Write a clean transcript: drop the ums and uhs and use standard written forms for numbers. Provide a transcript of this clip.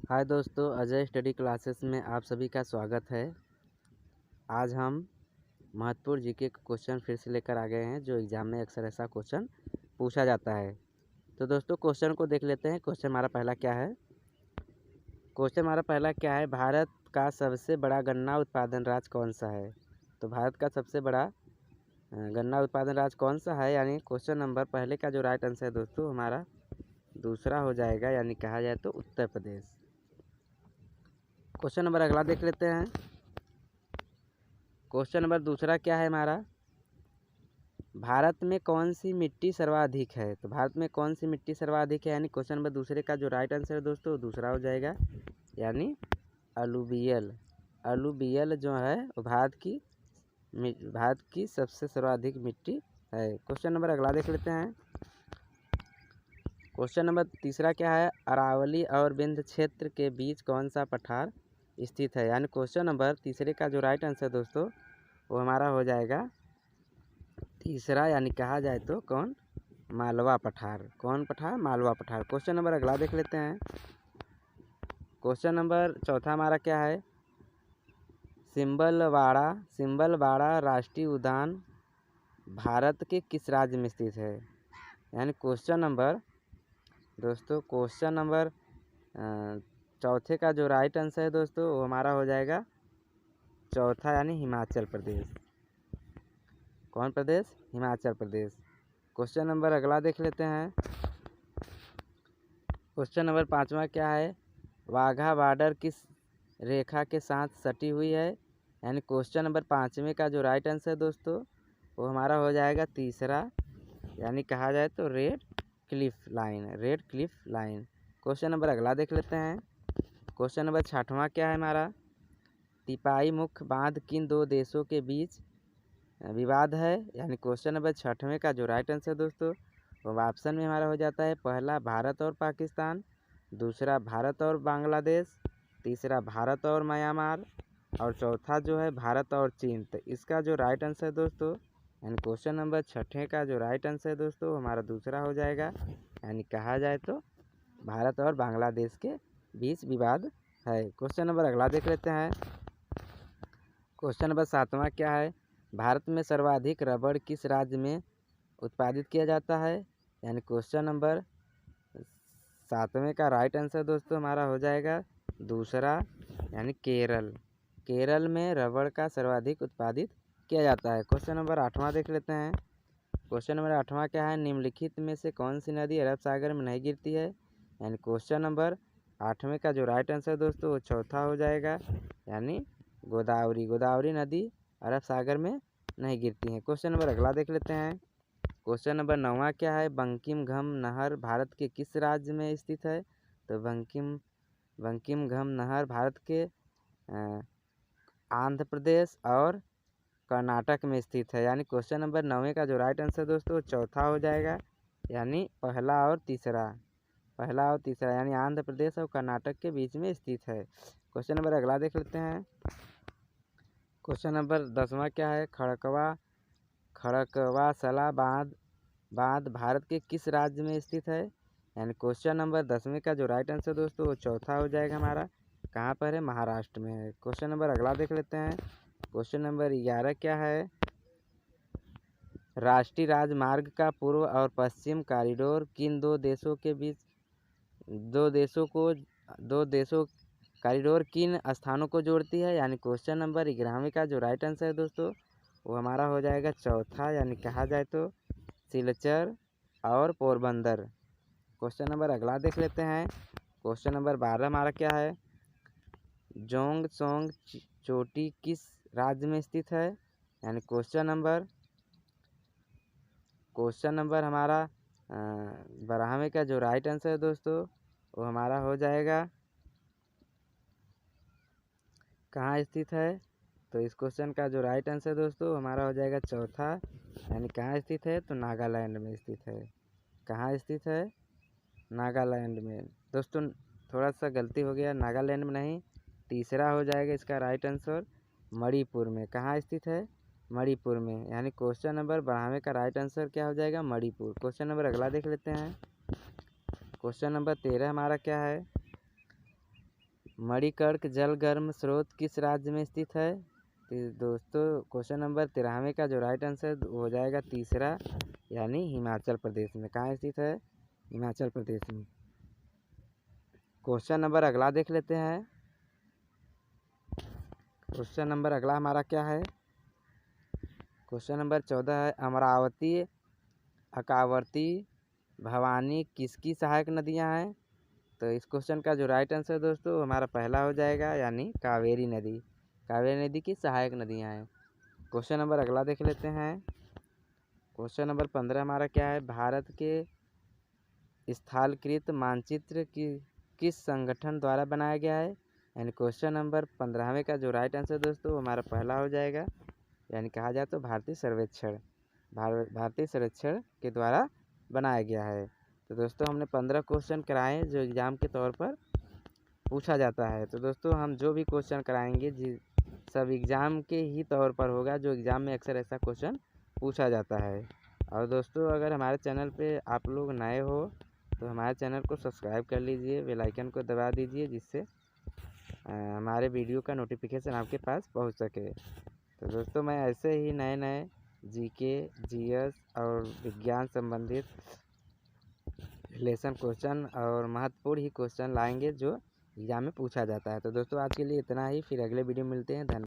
हाय दोस्तों, Ajay study classes में आप सभी का स्वागत है। आज हम महत्वपूर्ण जीके का क्वेश्चन फिर से लेकर आ गए हैं, जो एग्ज़ाम में अक्सर ऐसा क्वेश्चन पूछा जाता है। तो दोस्तों क्वेश्चन को देख लेते हैं। क्वेश्चन हमारा पहला क्या है? भारत का सबसे बड़ा गन्ना उत्पादन राज्य कौन सा है? तो भारत का सबसे बड़ा गन्ना उत्पादन राज्य कौन सा है? यानी क्वेश्चन नंबर पहले का जो राइट आंसर है दोस्तों हमारा दूसरा हो जाएगा, यानी कहा जाए तो उत्तर प्रदेश। क्वेश्चन नंबर अगला देख लेते हैं। क्वेश्चन नंबर दूसरा क्या है हमारा? भारत में कौन सी मिट्टी सर्वाधिक है? तो भारत में कौन सी मिट्टी सर्वाधिक है? यानी क्वेश्चन नंबर दूसरे का जो राइट आंसर है दोस्तों दूसरा हो जाएगा, यानी अलूवियल। अलूवियल जो है वो भारत की सबसे सर्वाधिक मिट्टी है। क्वेश्चन नंबर अगला देख लेते हैं। क्वेश्चन नंबर तीसरा क्या है? अरावली और विंध्य क्षेत्र के बीच कौन सा पठार स्थित है? यानी क्वेश्चन नंबर तीसरे का जो राइट आंसर दोस्तों वो हमारा हो जाएगा तीसरा, यानी कहा जाए तो मालवा पठार। कौन पठार? मालवा पठार। क्वेश्चन नंबर अगला देख लेते हैं। क्वेश्चन नंबर चौथा हमारा क्या है? सिंबलवाड़ा राष्ट्रीय उद्यान भारत के किस राज्य में स्थित है? यानी क्वेश्चन नंबर चौथे का जो राइट आंसर है दोस्तों वो हमारा हो जाएगा चौथा, यानी हिमाचल प्रदेश। कौन प्रदेश? हिमाचल प्रदेश। क्वेश्चन नंबर अगला देख लेते हैं। क्वेश्चन नंबर पाँचवा क्या है? वाघा बॉर्डर किस रेखा के साथ सटी हुई है? यानी क्वेश्चन नंबर पाँचवें का जो राइट आंसर है दोस्तों वो हमारा हो जाएगा तीसरा, यानी कहा जाए तो red Cliff line. Question number अगला देख लेते हैं। क्वेश्चन नंबर छठवां क्या है हमारा? तिपाई मुख्य बांध किन दो देशों के बीच विवाद है? यानी क्वेश्चन नंबर छठवें का जो राइट आंसर दोस्तों वो ऑप्शन में हमारा हो जाता है पहला भारत और पाकिस्तान, दूसरा भारत और बांग्लादेश, तीसरा भारत और म्यांमार और चौथा जो है भारत और चीन। तो इसका जो राइट आंसर है दोस्तों, यानी क्वेश्चन नंबर छठे का जो राइट आंसर है दोस्तों हमारा दूसरा हो जाएगा, यानी कहा जाए तो भारत और बांग्लादेश के बीच विवाद है। क्वेश्चन नंबर अगला देख लेते हैं। क्वेश्चन नंबर सातवां क्या है? भारत में सर्वाधिक रबड़ किस राज्य में उत्पादित किया जाता है? यानी क्वेश्चन नंबर सातवें का राइट आंसर दोस्तों हमारा हो जाएगा दूसरा, यानी केरल में रबड़ का सर्वाधिक उत्पादित किया जाता है। क्वेश्चन नंबर आठवां देख लेते हैं। क्वेश्चन नंबर आठवां क्या है? निम्नलिखित में से कौन सी नदी अरब सागर में नहीं गिरती है? यानी क्वेश्चन नंबर आठवें का जो राइट आंसर दोस्तों वो चौथा हो जाएगा, यानी गोदावरी नदी अरब सागर में नहीं गिरती है। क्वेश्चन नंबर अगला देख लेते हैं। क्वेश्चन नंबर नौवां क्या है? बंकिम घम नहर भारत के किस राज्य में स्थित है? तो बंकिम घम नहर भारत के आंध्र प्रदेश और कर्नाटक में स्थित है। यानी क्वेश्चन नंबर नौवें का जो राइट आंसर दोस्तों चौथा हो जाएगा, यानी पहला और तीसरा, यानी आंध्र प्रदेश और कर्नाटक के बीच में स्थित है। क्वेश्चन नंबर अगला देख लेते हैं। क्वेश्चन नंबर 10वां क्या है? खड़कवासला बांध भारत के किस राज्य में स्थित है? यानी क्वेश्चन नंबर 10वें का जो राइट आंसर दोस्तों वो चौथा हो जाएगा हमारा, कहाँ पर है? महाराष्ट्र में है। क्वेश्चन नंबर अगला देख लेते हैं। क्वेश्चन नंबर 11 क्या है? राष्ट्रीय राजमार्ग का पूर्व और पश्चिम कॉरिडोर किन दो देशों कॉरिडोर किन स्थानों को जोड़ती है? यानी क्वेश्चन नंबर 11वें का जो राइट आंसर है दोस्तों वो हमारा हो जाएगा चौथा, यानी कहा जाए तो सिलचर और पोरबंदर। क्वेश्चन नंबर अगला देख लेते हैं। क्वेश्चन नंबर 12 हमारा क्या है? जोंगसोंग चोटी किस राज्य में स्थित है? यानी क्वेश्चन नंबर हमारा 12वें का जो राइट आंसर है दोस्तों वो हमारा हो जाएगा कहाँ स्थित है? तो इस क्वेश्चन का जो राइट आंसर दोस्तों हमारा हो जाएगा चौथा, यानी कहाँ स्थित है? तो नागालैंड में स्थित है। कहाँ स्थित है? नागालैंड में। दोस्तों थोड़ा सा गलती हो गया, नागालैंड में नहीं, तीसरा हो जाएगा इसका राइट आंसर मणिपुर में। कहाँ स्थित है? मणिपुर में। यानी क्वेश्चन नंबर 12वें का राइट आंसर क्या हो जाएगा? मणिपुर। क्वेश्चन नंबर अगला देख लेते हैं। क्वेश्चन नंबर 13 हमारा क्या है? मणिकर्क जल गर्म स्रोत किस राज्य में स्थित है? तो दोस्तों क्वेश्चन नंबर 93 का जो राइट आंसर हो जाएगा तीसरा, यानी हिमाचल प्रदेश में। कहाँ स्थित है? हिमाचल प्रदेश में। क्वेश्चन नंबर अगला देख लेते हैं। क्वेश्चन नंबर अगला हमारा क्या है? क्वेश्चन नंबर 14 है, अमरावती, अकावर्ती, भवानी किसकी सहायक नदियां हैं? तो इस क्वेश्चन का जो राइट आंसर दोस्तों हमारा पहला हो जाएगा, यानी कावेरी नदी। कावेरी नदी की सहायक नदियां हैं। क्वेश्चन नंबर अगला देख लेते हैं। क्वेश्चन नंबर 15 हमारा क्या है? भारत के स्थलकृत मानचित्र किस संगठन द्वारा बनाया गया है? यानी क्वेश्चन नंबर 15वें का जो राइट आंसर दोस्तों हमारा पहला हो जाएगा, यानी कहा जाए तो भारतीय सर्वेक्षण के द्वारा बनाया गया है। तो दोस्तों हमने 15 क्वेश्चन कराए जो एग्ज़ाम के तौर पर पूछा जाता है। तो दोस्तों हम जो भी क्वेश्चन कराएंगे सब एग्ज़ाम के ही तौर पर होगा, जो एग्ज़ाम में अक्सर ऐसा क्वेश्चन पूछा जाता है। और दोस्तों अगर हमारे चैनल पे आप लोग नए हो तो हमारे चैनल को सब्सक्राइब कर लीजिए, बेल आइकन को दबा दीजिए, जिससे हमारे वीडियो का नोटिफिकेशन आपके पास पहुंच सके। तो दोस्तों मैं ऐसे ही नए नए जीके, जीएस और विज्ञान संबंधित रिलेशन क्वेश्चन और महत्वपूर्ण ही क्वेश्चन लाएंगे जो एग्जाम में पूछा जाता है। तो दोस्तों आज के लिए इतना ही, फिर अगले वीडियो में मिलते हैं। धन्यवाद।